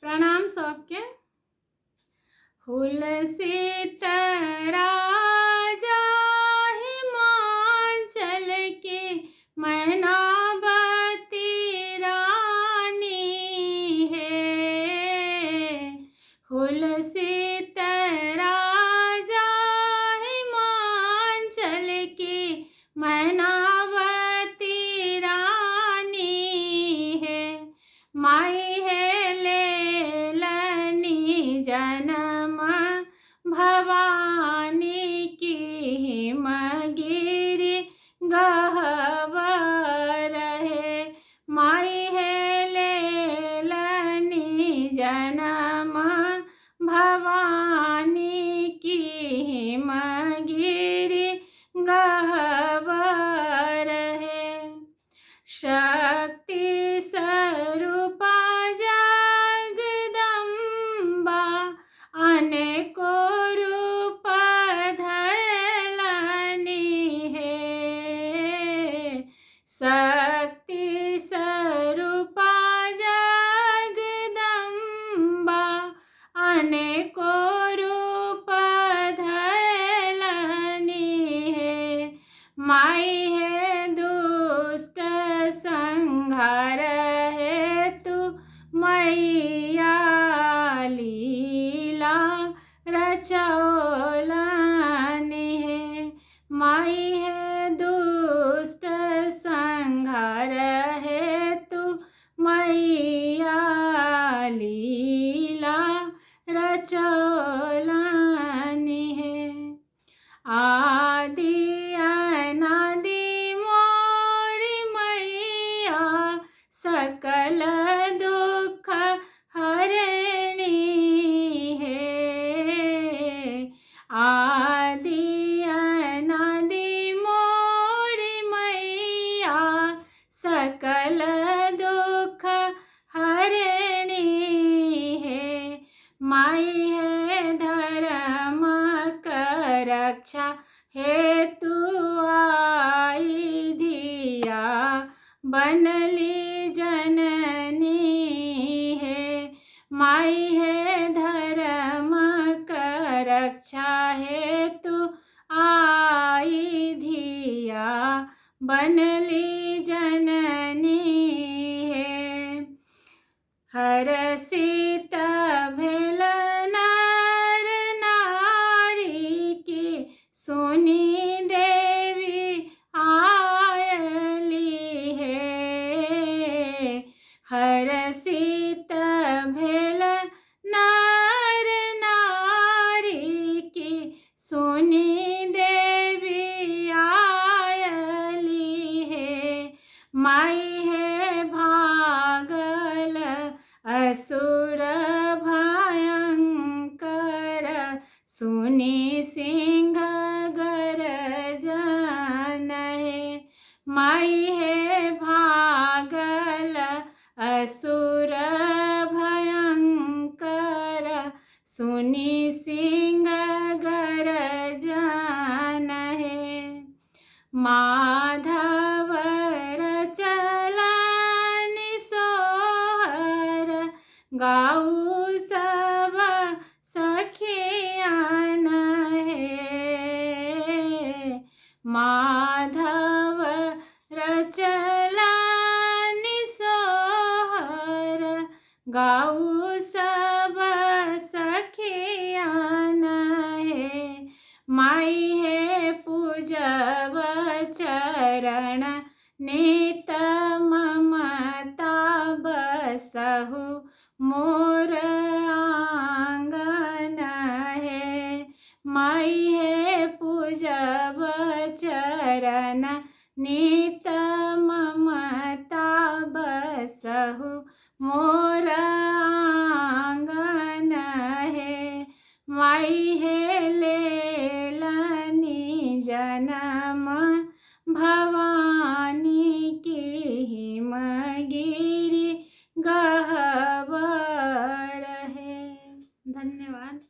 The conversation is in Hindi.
प्रणाम सबके। हुलसित राजा हिमाचल के मैनावती रानी है। हुलसित राजा हिमाचल के मैनावती रानी है। माई है लेलनी जन्म भवानी की हिमगिरि गह्वर है। माई है लेलनी जन्म भवानी की हिमगिरि गह्वर है। शक्ति स्वरूपा जगदम्बा अनेको रूप धरलनी है। शक्ति स्वरूपा जगदम्बा अनेको रूप धरलनी है। माई है दुष्ट संहार हेतु मैया लीला रचौलनी है। माई है दुष्ट संहार हेतु मैया लीला रचौलनी है। आदि अनादि मोरी मैया सकल दुख हरणी है। आदि अनादि मोरी मैया सकल दुख हरणी है। माई है धर्म रक्षा हेतु आई धिया बनली जननी है। माई है धर्म रक्षा हेतु आई धिया बनली जननी है। हर्षित भेल नर नारी की सुनी देवी आयली है। हर्षित भेल नर नारी की सुनी देवी आयली है। माई है भागल असुर भयंकर सुनी सिंह गर्जन है। माई है भागल असुर भयंकर सुनी सिंह गर्जन है। माधव रचलनि सोहर गाऊ सब सखियन है। माधव रचलनि सोहर गाऊ सब सखियन है। माई है पूजब चरण नित ममता बसहु मोर आंगन है। माई है पूजब चरण नित ममता बसहु मोर आंगन है। माई है लेलनी जन